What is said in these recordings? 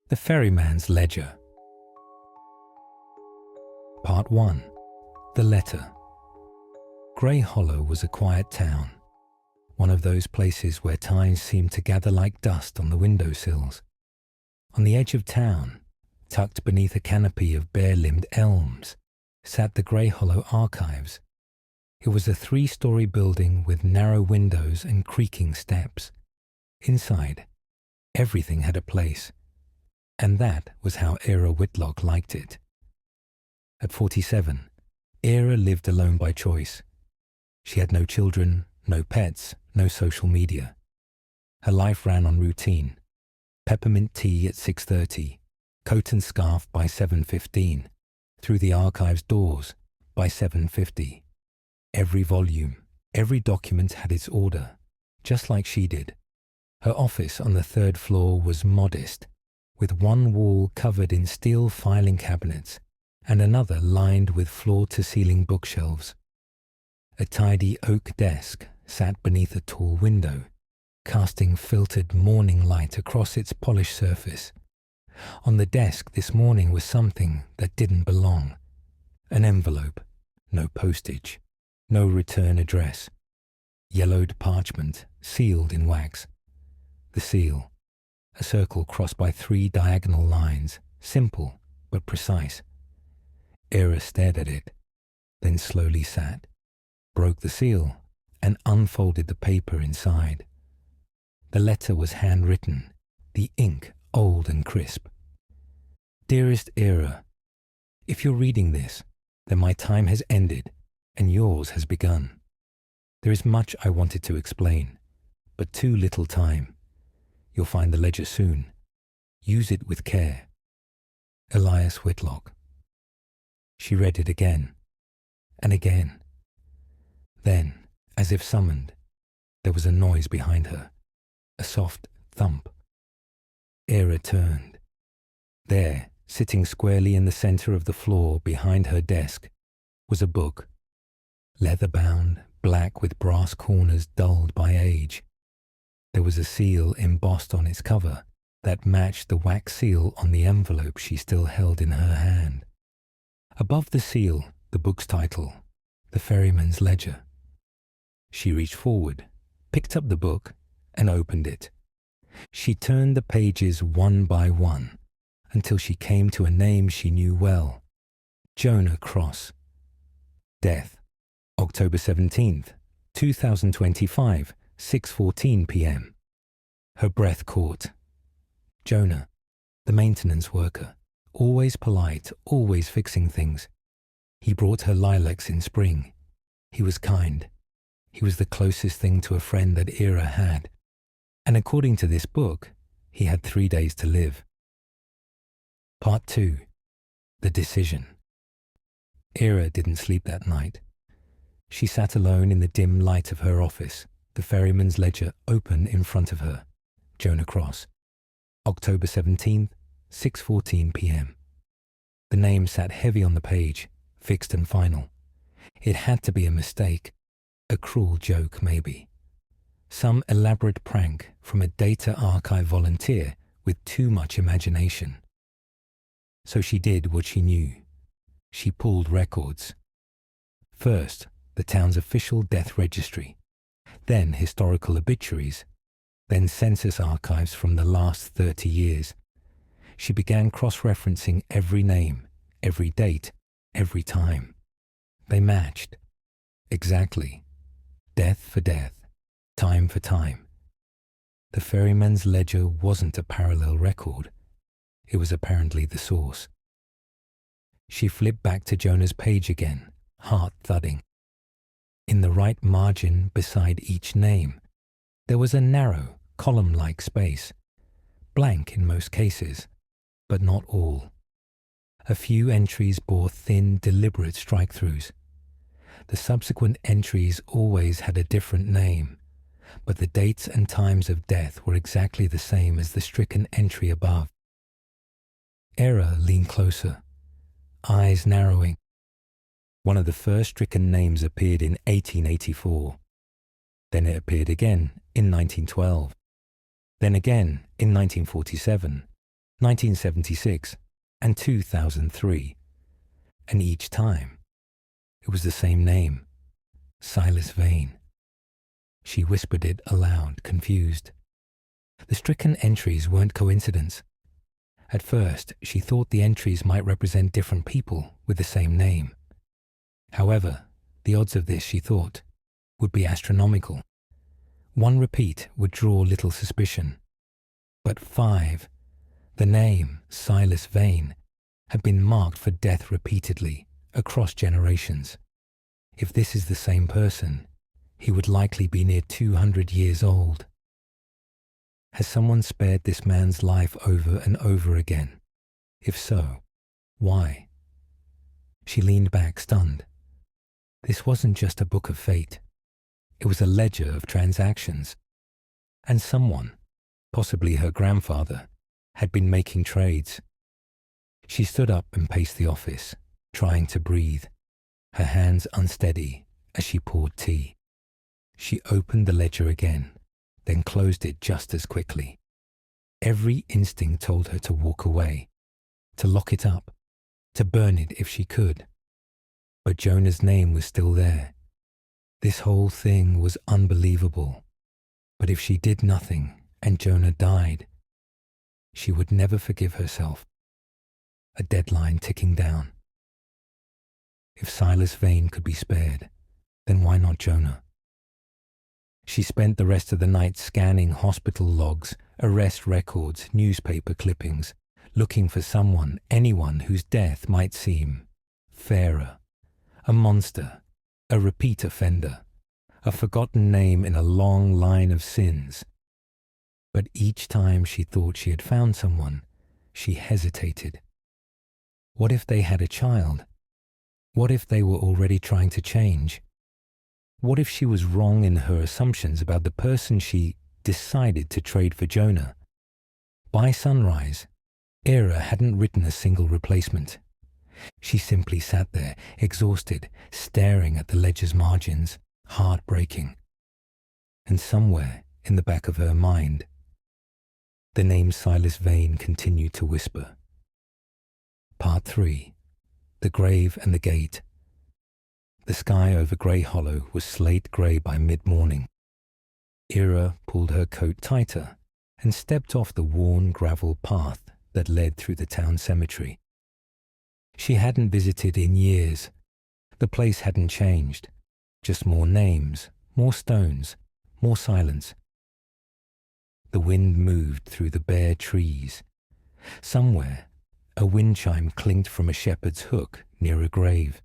The Ferryman's Ledger. Part 1. The Letter. Grey Hollow was a quiet town, one of those places where ties seemed to gather like dust on the windowsills. On the edge of town, tucked beneath a canopy of bare-limbed elms, sat the Grey Hollow Archives. It was a 3-story building with narrow windows and creaking steps. Inside, everything had a place, and that was how Era Whitlock liked it. At 47, Era lived alone by choice. She had no children, no pets, no social media. Her life ran on routine. Peppermint tea at 6:30, coat and scarf by 7:15, through the archive's doors by 7:50. Every volume, every document had its order, just like she did. Her office on the 3rd floor was modest, with one wall covered in steel filing cabinets and another lined with floor-to-ceiling bookshelves. A tidy oak desk sat beneath a tall window, casting filtered morning light across its polished surface. On the desk this morning was something that didn't belong. An envelope, no postage, no return address. Yellowed parchment, sealed in wax. The seal, a circle crossed by 3 diagonal lines, simple but precise. Era stared at it, then slowly sat, broke the seal, and unfolded the paper inside. The letter was handwritten, the ink old and crisp. Dearest Era, if you're reading this, then my time has ended and yours has begun. There is much I wanted to explain, but too little time. You'll find the ledger soon. Use it with care. Elias Whitlock. She read it again, and again. Then, as if summoned, there was a noise behind her, a soft thump. Era turned. There, sitting squarely in the center of the floor behind her desk, was a book, leather-bound, black with brass corners dulled by age. There was a seal embossed on its cover that matched the wax seal on the envelope she still held in her hand. Above the seal, the book's title, The Ferryman's Ledger. She reached forward, picked up the book, and opened it. She turned the pages one by one until she came to a name she knew well, Jonah Cross. Death, October 17th, 2025, 6:14 p.m. Her breath caught. Jonah, the maintenance worker, always polite, always fixing things. He brought her lilacs in spring. He was kind. He was the closest thing to a friend that Era had. And according to this book, he had 3 days to live. Part 2. The Decision. Era didn't sleep that night. She sat alone in the dim light of her office, the Ferryman's Ledger open in front of her. Jonah Cross. October 17th, 6:14 p.m. The name sat heavy on the page, fixed and final. It had to be a mistake, a cruel joke maybe. Some elaborate prank from a data archive volunteer with too much imagination. So she did what she knew. She pulled records. First, the town's official death registry, then historical obituaries, then census archives from the last 30 years. She began cross-referencing every name, every date, every time. They matched. Exactly. Death for death, time for time. The Ferryman's Ledger wasn't a parallel record. It was apparently the source. She flipped back to Jonah's page again, heart thudding. In the right margin beside each name, there was a narrow, column-like space, blank in most cases, but not all. A few entries bore thin, deliberate strike-throughs. The subsequent entries always had a different name, but the dates and times of death were exactly the same as the stricken entry above. Era leaned closer, eyes narrowing. One of the first stricken names appeared in 1884. Then it appeared again in 1912. Then again in 1947. 1976, and 2003. And each time, it was the same name, Silas Vane. She whispered it aloud, confused. The stricken entries weren't coincidence. At first, she thought the entries might represent different people with the same name. However, the odds of this, she thought, would be astronomical. One repeat would draw little suspicion. But 5, the name Silas Vane, had been marked for death repeatedly across generations. If this is the same person, he would likely be near 200 years old. Has someone spared this man's life over and over again? If so, why? She leaned back, stunned. This wasn't just a book of fate. It was a ledger of transactions. And someone, possibly her grandfather, had been making trades. She stood up and paced the office, trying to breathe, her hands unsteady as she poured tea. She opened the ledger again, then closed it just as quickly. Every instinct told her to walk away, to lock it up, to burn it if she could. But Jonah's name was still there. This whole thing was unbelievable. But if she did nothing and Jonah died, she would never forgive herself. A deadline ticking down. If Silas Vane could be spared, then why not Jonah? She spent the rest of the night scanning hospital logs, arrest records, newspaper clippings, looking for someone, anyone whose death might seem fairer, a monster, a repeat offender, a forgotten name in a long line of sins. But each time she thought she had found someone, she hesitated. What if they had a child? What if they were already trying to change? What if she was wrong in her assumptions about the person she decided to trade for Jonah? By sunrise, Era hadn't written a single replacement. She simply sat there, exhausted, staring at the ledger's margins, heartbreaking. And somewhere in the back of her mind, the name Silas Vane continued to whisper. Part 3. The Grave and the Gate. The sky over Grey Hollow was slate grey by mid-morning. Era pulled her coat tighter and stepped off the worn gravel path that led through the town cemetery. She hadn't visited in years. The place hadn't changed. Just more names, more stones, more silence. The wind moved through the bare trees. Somewhere, a wind chime clinked from a shepherd's hook near a grave.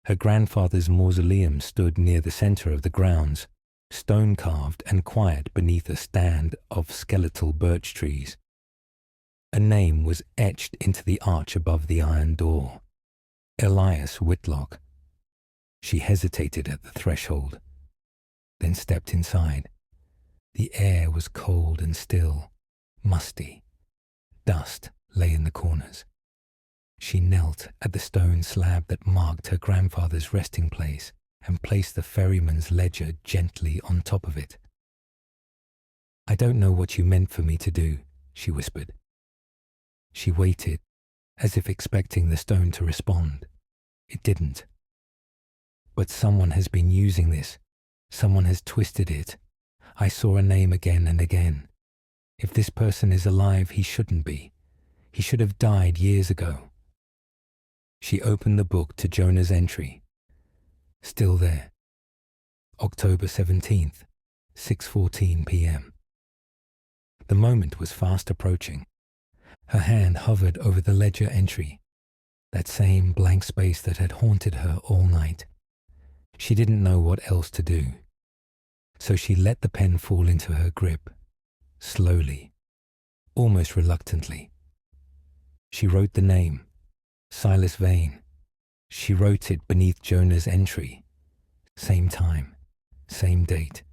Her grandfather's mausoleum stood near the center of the grounds, stone-carved and quiet beneath a stand of skeletal birch trees. A name was etched into the arch above the iron door. Era Whitlock. She hesitated at the threshold, then stepped inside. The air was cold and still, musty. Dust lay in the corners. She knelt at the stone slab that marked her grandfather's resting place and placed the ferryman's ledger gently on top of it. "I don't know what you meant for me to do," she whispered. She waited, as if expecting the stone to respond. It didn't. "But someone has been using this. Someone has twisted it. I saw a name again and again. If this person is alive, he shouldn't be. He should have died years ago." She opened the book to Jonah's entry. Still there. October 17th, 6:14 p.m. The moment was fast approaching. Her hand hovered over the ledger entry, that same blank space that had haunted her all night. She didn't know what else to do, so she let the pen fall into her grip, slowly, almost reluctantly. She wrote the name, Silas Vane. She wrote it beneath Jonah's entry. Same time, same date.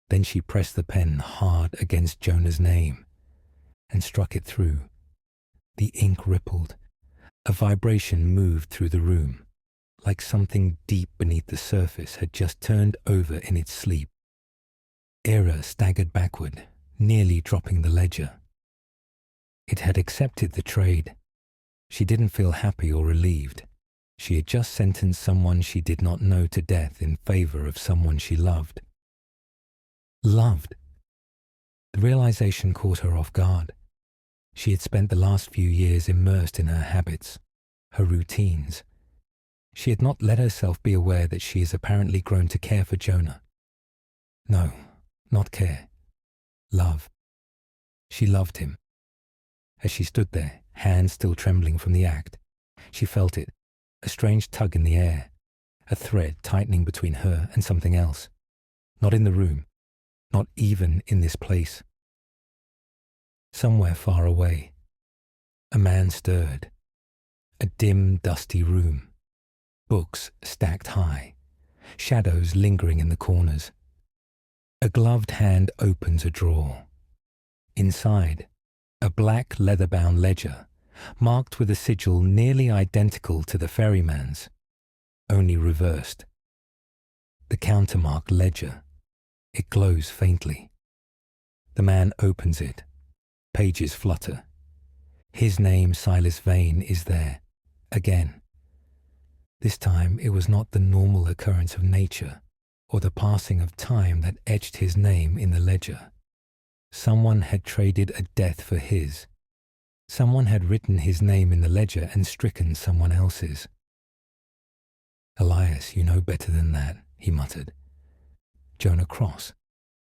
Then she pressed the pen hard against Jonah's name and struck it through. The ink rippled. A vibration moved through the room, like something deep beneath the surface had just turned over in its sleep. Era staggered backward, nearly dropping the ledger. It had accepted the trade. She didn't feel happy or relieved. She had just sentenced someone she did not know to death in favor of someone she loved. Loved? The realization caught her off guard. She had spent the last few years immersed in her habits, her routines. She had not let herself be aware that she has apparently grown to care for Jonah. No, not care. Love. She loved him. As she stood there, hands still trembling from the act, she felt it, a strange tug in the air, a thread tightening between her and something else. Not in the room, not even in this place. Somewhere far away, a man stirred. A dim, dusty room. Books stacked high, shadows lingering in the corners. A gloved hand opens a drawer. Inside, a black leather-bound ledger, marked with a sigil nearly identical to the ferryman's, only reversed. The countermarked ledger. It glows faintly. The man opens it. Pages flutter. His name, Silas Vane, is there, again. This time it was not the normal occurrence of nature or the passing of time that etched his name in the ledger. Someone had traded a death for his. Someone had written his name in the ledger and stricken someone else's. "Elias, you know better than that," he muttered. "Jonah Cross.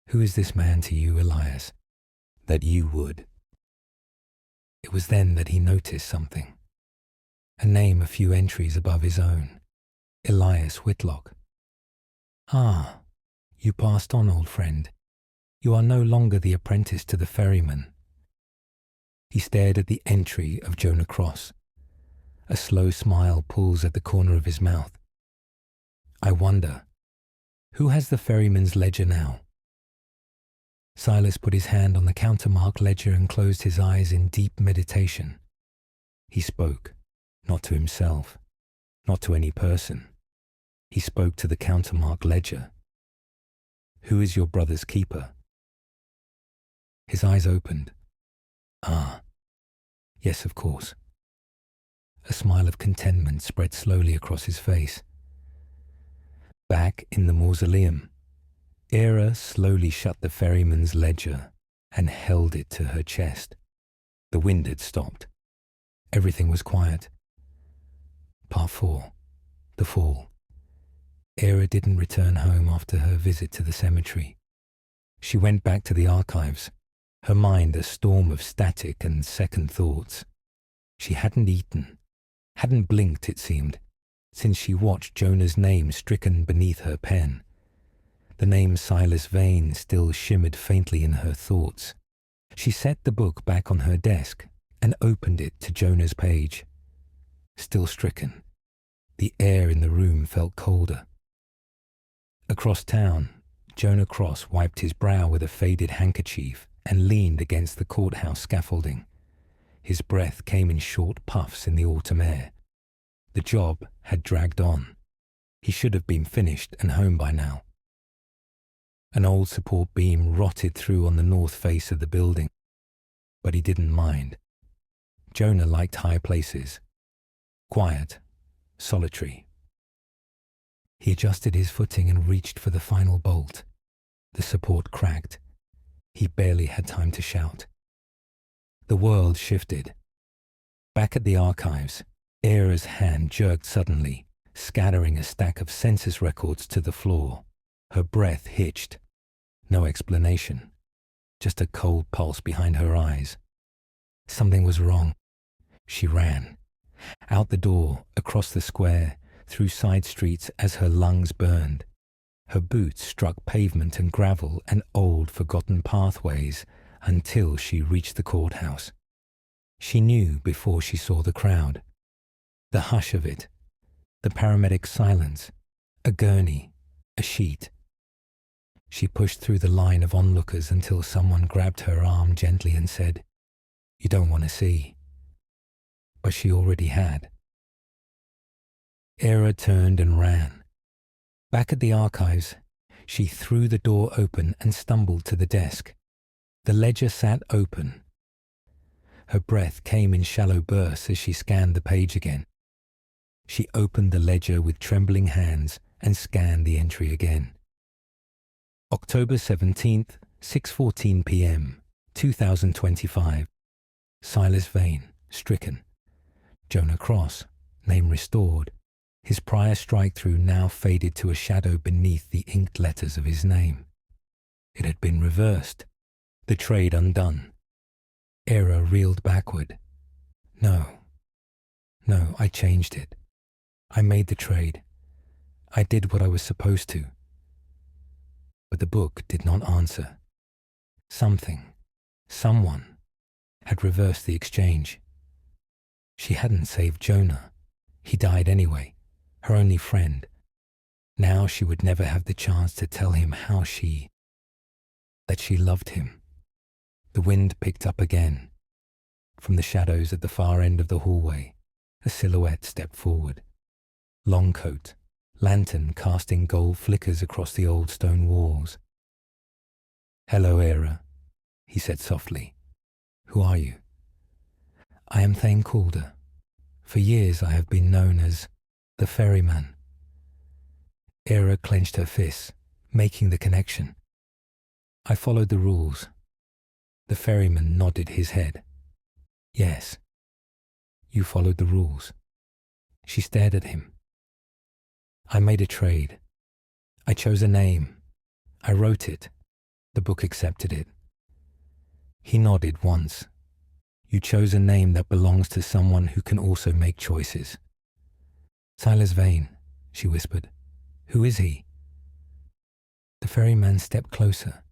Who is this man to you, Elias, that you would?" It was then that he noticed something. A name a few entries above his own. Era Whitlock. "Ah, you passed on, old friend. You are no longer the apprentice to the ferryman." He stared at the entry of Jonah Cross. A slow smile pulls at the corner of his mouth. "I wonder, who has the ferryman's ledger now?" Silas put his hand on the countermark ledger and closed his eyes in deep meditation. He spoke, not to himself, not to any person. He spoke to the countermark ledger. "Who is your brother's keeper?" His eyes opened. "Ah, yes, of course." A smile of contentment spread slowly across his face. Back in the mausoleum, Era slowly shut the ferryman's ledger and held it to her chest. The wind had stopped. Everything was quiet. Part 4. The Fall. Era didn't return home after her visit to the cemetery. She went back to the archives, her mind a storm of static and second thoughts. She hadn't eaten, hadn't blinked, it seemed, since she watched Jonah's name stricken beneath her pen. The name Silas Vane still shimmered faintly in her thoughts. She set the book back on her desk and opened it to Jonah's page. Still stricken. The air in the room felt colder. Across town, Jonah Cross wiped his brow with a faded handkerchief and leaned against the courthouse scaffolding. His breath came in short puffs in the autumn air. The job had dragged on. He should have been finished and home by now. An old support beam rotted through on the north face of the building, but he didn't mind. Jonah liked high places. Quiet, solitary. He adjusted his footing and reached for the final bolt. The support cracked. He barely had time to shout. The world shifted. Back at the archives, Era's hand jerked suddenly, scattering a stack of census records to the floor. Her breath hitched. No explanation. Just a cold pulse behind her eyes. Something was wrong. She ran. Out the door, across the square, through side streets as her lungs burned. Her boots struck pavement and gravel and old, forgotten pathways until she reached the courthouse. She knew before she saw the crowd. The hush of it. The paramedic silence. A gurney. A sheet. She pushed through the line of onlookers until someone grabbed her arm gently and said, "You don't want to see." But she already had. Era turned and ran. Back at the archives, she threw the door open and stumbled to the desk. The ledger sat open. Her breath came in shallow bursts as she scanned the page again. She opened the ledger with trembling hands and scanned the entry again. October 17th, 6:14 p.m., 2025. Silas Vane, stricken. Jonah Cross, name restored. His prior strike-through now faded to a shadow beneath the inked letters of his name. It had been reversed. The trade undone. Era reeled backward. No, I changed it. I made the trade. I did what I was supposed to. But the book did not answer. Someone, had reversed the exchange. She hadn't saved Jonah. He died anyway, her only friend. Now she would never have the chance to tell him that she loved him. The wind picked up again. From the shadows at the far end of the hallway, a silhouette stepped forward. Long coat, lantern casting gold flickers across the old stone walls. "Hello, Era," he said softly. "Who are you?" "I am Thane Calder. For years I have been known as the Ferryman." Era clenched her fists, making the connection. "I followed the rules." The ferryman nodded his head. "Yes, you followed the rules." She stared at him. "I made a trade. I chose a name. I wrote it. The book accepted it." He nodded once. "You chose a name that belongs to someone who can also make choices." "Silas Vane," she whispered. "Who is he?" The ferryman stepped closer,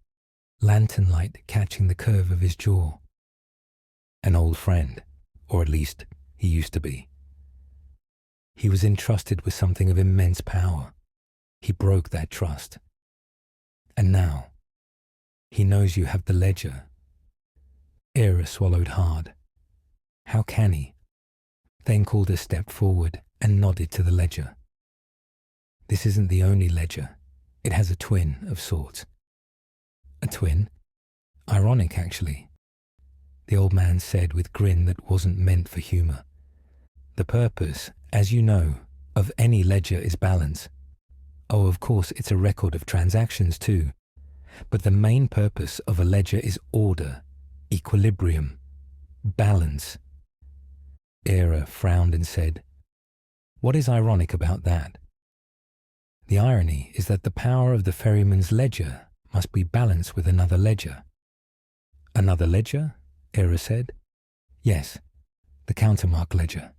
lantern light catching the curve of his jaw. "An old friend, or at least he used to be. He was entrusted with something of immense power. He broke that trust. And now, he knows you have the ledger." Era swallowed hard. "How can he?" Thane Calder stepped forward and nodded to the ledger. "This isn't the only ledger. It has a twin of sorts." "A twin? Ironic, actually," the old man said with grin that wasn't meant for humor. "The purpose, as you know, of any ledger is balance. Oh, of course, it's a record of transactions too. But the main purpose of a ledger is order, equilibrium, balance." Era frowned and said, "What is ironic about that?" "The irony is that the power of the ferryman's ledger must be balanced with another ledger." "Another ledger?" Era said. "Yes, the countermark ledger."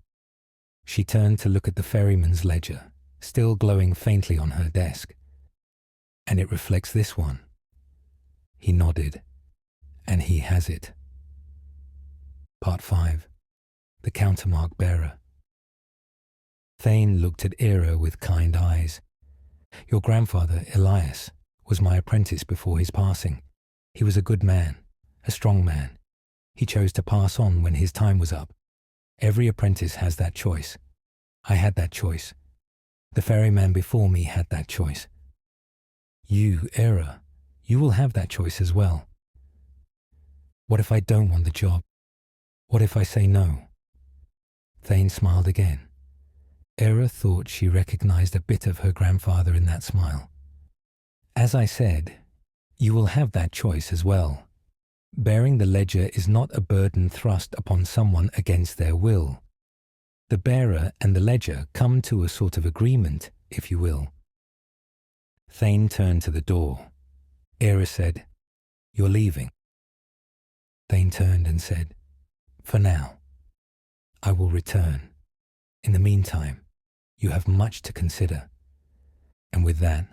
She turned to look at the ferryman's ledger, still glowing faintly on her desk. "And it reflects this one." He nodded. "And he has it." Part 5. The Countermark Bearer. Thane looked at Era with kind eyes. "Your grandfather, Elias, was my apprentice before his passing. He was a good man, a strong man. He chose to pass on when his time was up. Every apprentice has that choice. I had that choice. The ferryman before me had that choice. You, Era, you will have that choice as well. What if I don't want the job? What if I say no?" Thane smiled again. Era thought she recognized a bit of her grandfather in that smile. "As I said, you will have that choice as well. Bearing the ledger is not a burden thrust upon someone against their will. The bearer and the ledger come to a sort of agreement, if you will." Thane turned to the door. Era said, "You're leaving." Thane turned and said, "For now. I will return. In the meantime, you have much to consider." And with that,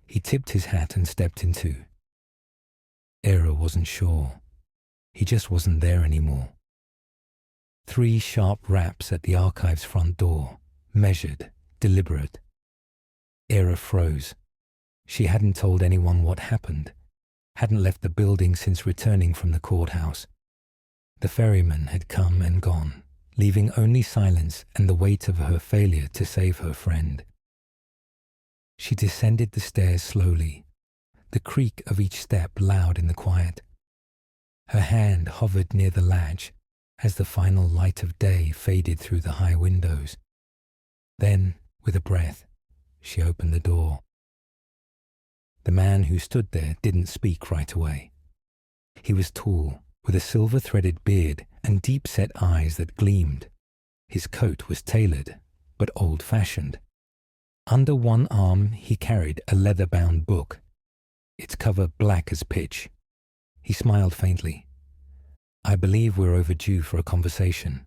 he tipped his hat and stepped into. Era wasn't sure. He just wasn't there anymore. 3 sharp raps at the archive's front door, measured, deliberate. Era froze. She hadn't told anyone what happened, hadn't left the building since returning from the courthouse. The ferryman had come and gone, leaving only silence and the weight of her failure to save her friend. She descended the stairs slowly, the creak of each step loud in the quiet. Her hand hovered near the latch, as the final light of day faded through the high windows. Then, with a breath, she opened the door. The man who stood there didn't speak right away. He was tall, with a silver-threaded beard and deep-set eyes that gleamed. His coat was tailored, but old-fashioned. Under one arm he carried a leather-bound book, its cover black as pitch. He smiled faintly. "I believe we're overdue for a conversation."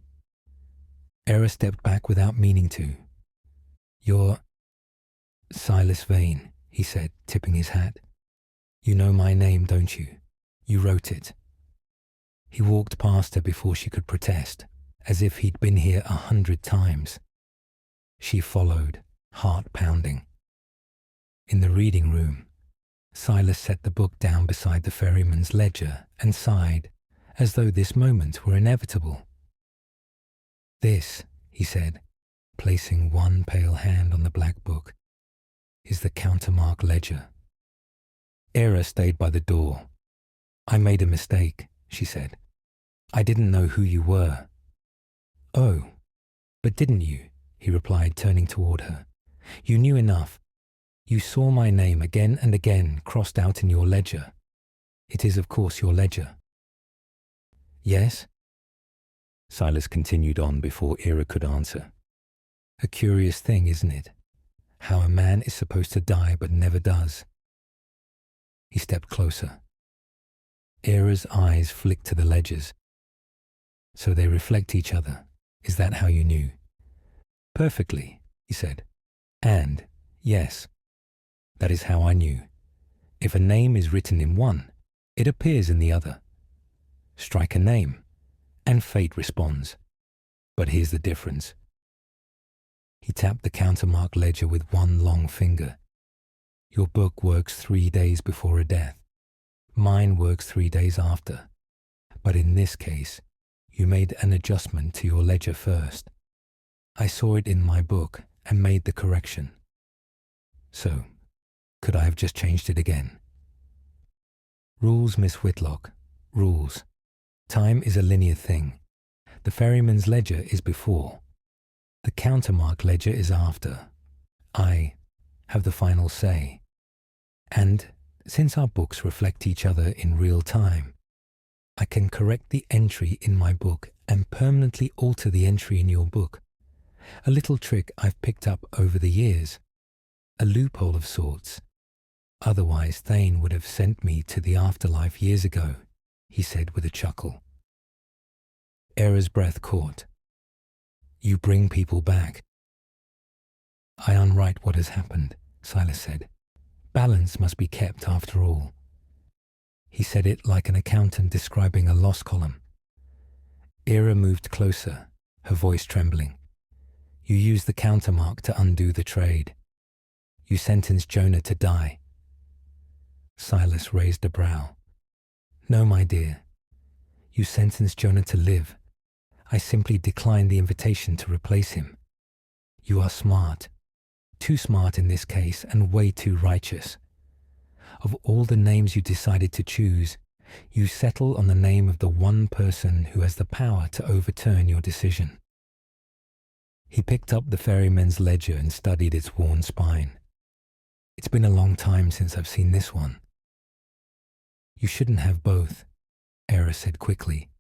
Era stepped back without meaning to. "You're Silas Vane," he said, tipping his hat. "You know my name, don't you? You wrote it." He walked past her before she could protest, as if he'd been here 100 times. She followed, heart pounding. In the reading room, Silas set the book down beside the ferryman's ledger and sighed, as though this moment were inevitable. "This," he said, placing one pale hand on the black book, "is the countermark ledger." Era stayed by the door. "I made a mistake," she said. "I didn't know who you were." "Oh, but didn't you?" he replied, turning toward her. "You knew enough. You saw my name again and again crossed out in your ledger. It is, of course, your ledger." "Yes?" Silas continued on before Era could answer. "A curious thing, isn't it? How a man is supposed to die but never does." He stepped closer. Era's eyes flicked to the ledgers. "So they reflect each other. Is that how you knew?" "Perfectly," he said. "And, yes, that is how I knew. If a name is written in one, it appears in the other. Strike a name, and fate responds. But here's the difference." He tapped the countermark ledger with one long finger. "Your book works 3 days before a death. Mine works 3 days after. But in this case, you made an adjustment to your ledger first. I saw it in my book and made the correction. So, could I have just changed it again?" "Rules, Miss Whitlock, rules. Time is a linear thing. The ferryman's ledger is before. The countermark ledger is after. I have the final say. And since our books reflect each other in real time, I can correct the entry in my book and permanently alter the entry in your book. A little trick I've picked up over the years. A loophole of sorts. Otherwise Thane would have sent me to the afterlife years ago," he said with a chuckle. Era's breath caught. "You bring people back." "I unwrite what has happened," Silas said. "Balance must be kept after all." He said it like an accountant describing a loss column. Era moved closer, her voice trembling. "You use the countermark to undo the trade. You sentence Jonah to die." Silas raised a brow. "No, my dear. You sentence Jonah to live. I simply declined the invitation to replace him. You are smart. Too smart in this case and way too righteous. Of all the names you decided to choose, you settle on the name of the one person who has the power to overturn your decision." He picked up the ferryman's ledger and studied its worn spine. "It's been a long time since I've seen this one." "You shouldn't have both," Era said quickly.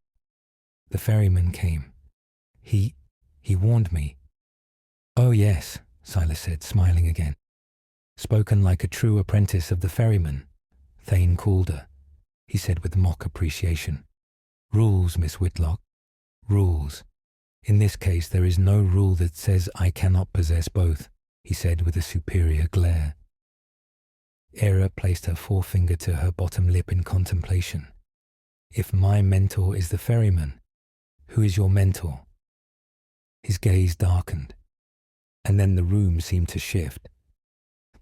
"The ferryman came. He warned me." "Oh yes," Silas said, smiling again. "Spoken like a true apprentice of the ferryman," Thane called her. He said with mock appreciation. "Rules, Miss Whitlock. Rules. In this case there is no rule that says I cannot possess both," he said with a superior glare. Era placed her forefinger to her bottom lip in contemplation. "If my mentor is the ferryman, who is your mentor?" His gaze darkened, and then the room seemed to shift.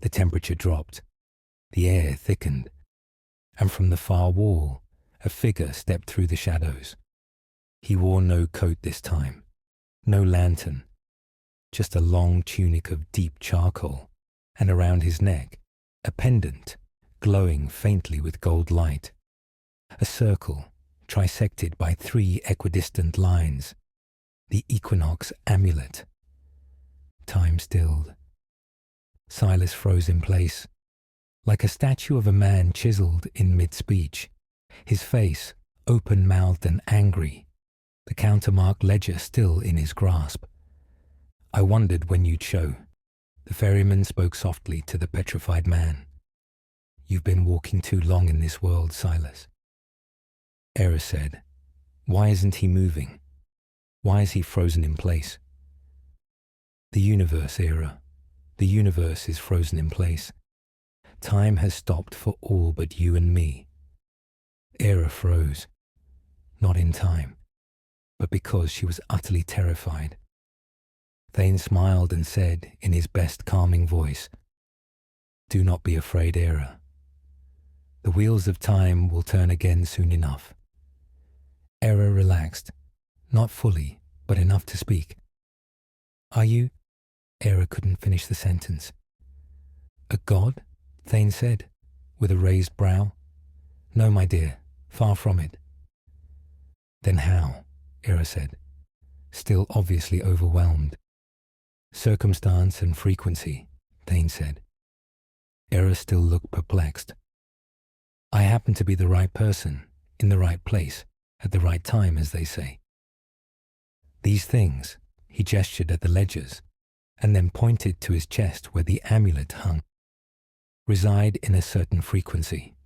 The temperature dropped, the air thickened, and from the far wall, a figure stepped through the shadows. He wore no coat this time, no lantern, just a long tunic of deep charcoal, and around his neck, a pendant glowing faintly with gold light. A circle, trisected by 3 equidistant lines, the equinox amulet. Time stilled. Silas froze in place, like a statue of a man chiseled in mid-speech, his face open-mouthed and angry, the countermark ledger still in his grasp. "I wondered when you'd show." The ferryman spoke softly to the petrified man. "You've been walking too long in this world, Silas." Era said, "Why isn't he moving? Why is he frozen in place?" "The universe, Era. The universe is frozen in place. Time has stopped for all but you and me." Era froze, not in time, but because she was utterly terrified. Thane smiled and said in his best calming voice, "Do not be afraid, Era. The wheels of time will turn again soon enough." Era relaxed, not fully, but enough to speak. "Are you—" Era couldn't finish the sentence. "A god?" Thane said, with a raised brow. "No, my dear, far from it." "Then how?" Era said, still obviously overwhelmed. "Circumstance and frequency," Thane said. Era still looked perplexed. "I happen to be the right person, in the right place, at the right time, as they say. These things," he gestured at the ledgers, and then pointed to his chest where the amulet hung, "reside in a certain frequency.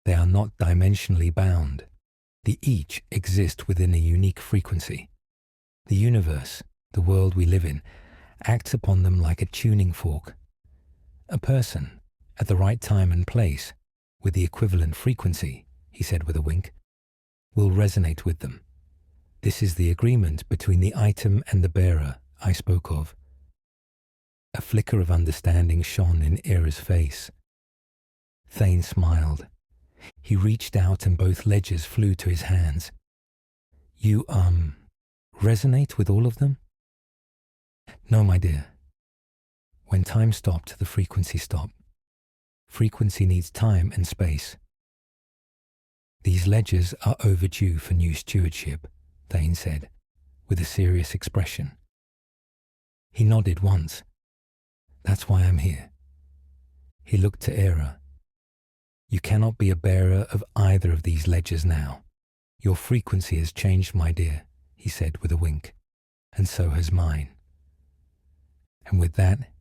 They are not dimensionally bound. They each exist within a unique frequency. The universe, the world we live in, acts upon them like a tuning fork. A person, at the right time and place, with the equivalent frequency," he said with a wink, "will resonate with them. This is the agreement between the item and the bearer I spoke of." A flicker of understanding shone in Era's face. Thane smiled. He reached out and both ledgers flew to his hands. "You, resonate with all of them?" "No, my dear. When time stopped, the frequency stopped. Frequency needs time and space. These ledgers are overdue for new stewardship," Thane said, with a serious expression. He nodded once. "That's why I'm here." He looked to Era. "You cannot be a bearer of either of these ledgers now. Your frequency has changed, my dear," he said with a wink, "and so has mine." And with that,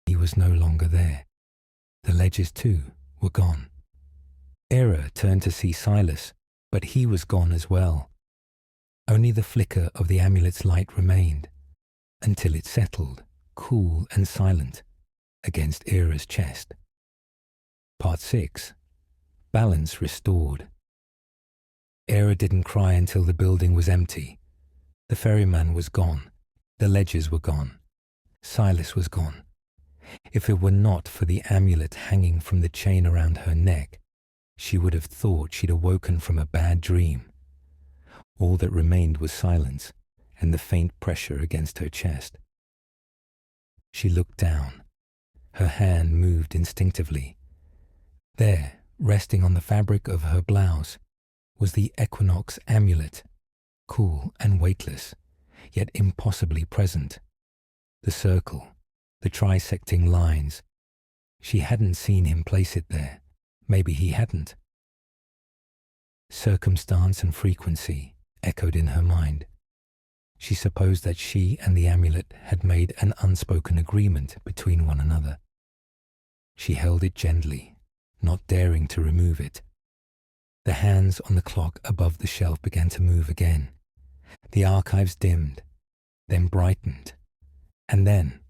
he was no longer there. The ledgers, too, were gone. Era turned to see Silas, but he was gone as well. Only the flicker of the amulet's light remained, until it settled, cool and silent, against Era's chest. Part 6. Balance restored. Era didn't cry until the building was empty. The ferryman was gone. The ledgers were gone. Silas was gone. If it were not for the amulet hanging from the chain around her neck, she would have thought she'd awoken from a bad dream. All that remained was silence and the faint pressure against her chest. She looked down. Her hand moved instinctively. There, resting on the fabric of her blouse, was the equinox amulet, cool and weightless, yet impossibly present. The circle, the trisecting lines. She hadn't seen him place it there. Maybe he hadn't. Circumstance and frequency echoed in her mind. She supposed that she and the amulet had made an unspoken agreement between one another. She held it gently, not daring to remove it. The hands on the clock above the shelf began to move again. The archives dimmed, then brightened, and then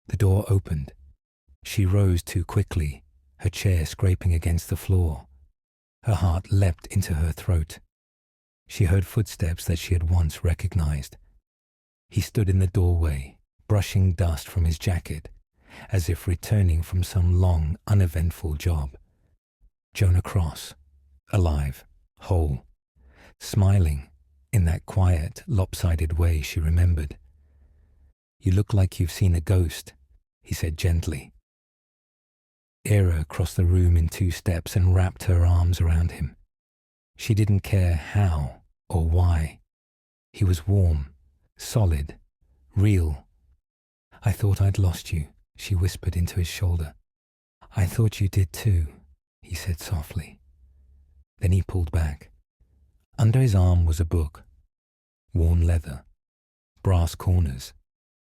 the door opened. She rose too quickly, her chair scraping against the floor. Her heart leapt into her throat. She heard footsteps that she had once recognized. He stood in the doorway, brushing dust from his jacket, as if returning from some long, uneventful job. Jonah Cross, alive, whole, smiling in that quiet, lopsided way she remembered. "You look like you've seen a ghost," he said gently. Era crossed the room in 2 steps and wrapped her arms around him. She didn't care how or why. He was warm, solid, real. "I thought I'd lost you," she whispered into his shoulder. "I thought you did too," he said softly. Then he pulled back. Under his arm was a book. Worn leather, brass corners,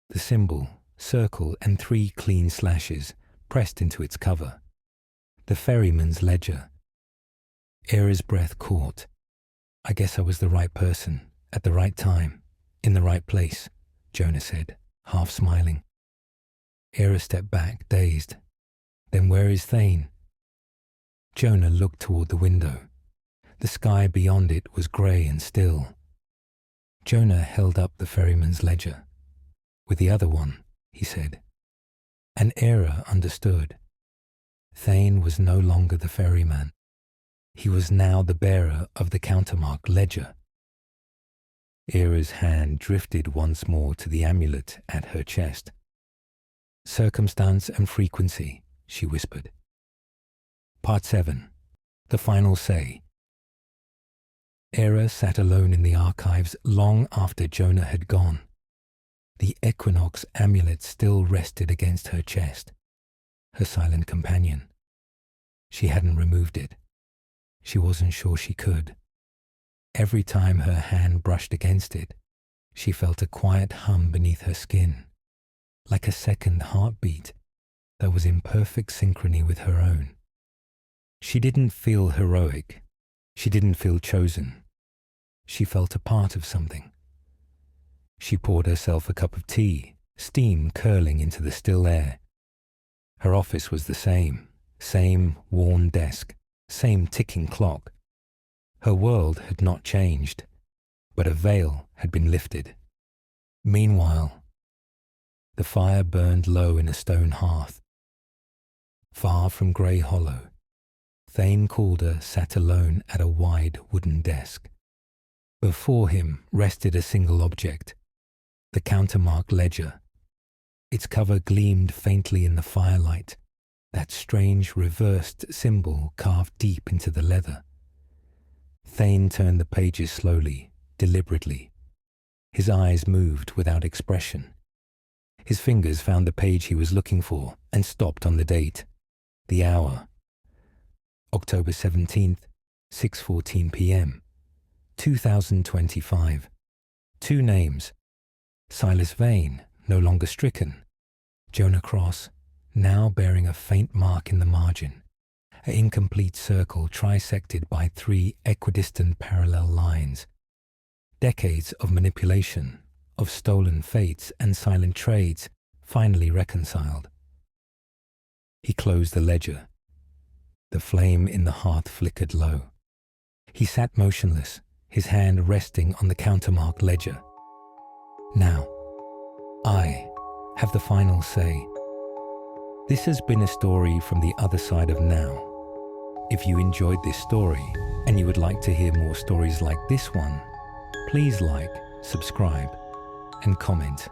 the symbol, circle, and 3 clean slashes pressed into its cover. The Ferryman's ledger. Era's breath caught. "I guess I was the right person, at the right time, in the right place," Jonah said, half smiling. Era stepped back, dazed. "Then where is Thane?" Jonah looked toward the window. The sky beyond it was grey and still. Jonah held up the Ferryman's ledger. "With the other one," he said. And Era understood. Thane was no longer the ferryman. He was now the bearer of the countermark ledger. Era's hand drifted once more to the amulet at her chest. "Circumstance and frequency," she whispered. Part 7. The Final Say. Era sat alone in the archives long after Jonah had gone. The equinox amulet still rested against her chest, her silent companion. She hadn't removed it. She wasn't sure she could. Every time her hand brushed against it, she felt a quiet hum beneath her skin, like a second heartbeat that was in perfect synchrony with her own. She didn't feel heroic. She didn't feel chosen. She felt a part of something. She poured herself a cup of tea, steam curling into the still air. Her office was the same worn desk, same ticking clock. Her world had not changed, but a veil had been lifted. Meanwhile, the fire burned low in a stone hearth. Far from Grey Hollow, Thane Calder sat alone at a wide wooden desk. Before him rested a single object, the countermark ledger. Its cover gleamed faintly in the firelight, that strange reversed symbol carved deep into the leather. Thane turned the pages slowly, deliberately. His eyes moved without expression. His fingers found the page he was looking for and stopped on the date, the hour. October 17th, 6:14 p.m. 2025. 2 names. Silas Vane, no longer stricken. Jonah Cross, now bearing a faint mark in the margin. An incomplete circle trisected by 3 equidistant parallel lines. Decades of manipulation, of stolen fates and silent trades, finally reconciled. He closed the ledger. The flame in the hearth flickered low. He sat motionless, his hand resting on the countermark ledger. Now, I have the final say. This has been a story from the other side of now. If you enjoyed this story and you would like to hear more stories like this one, please like, subscribe, and comment.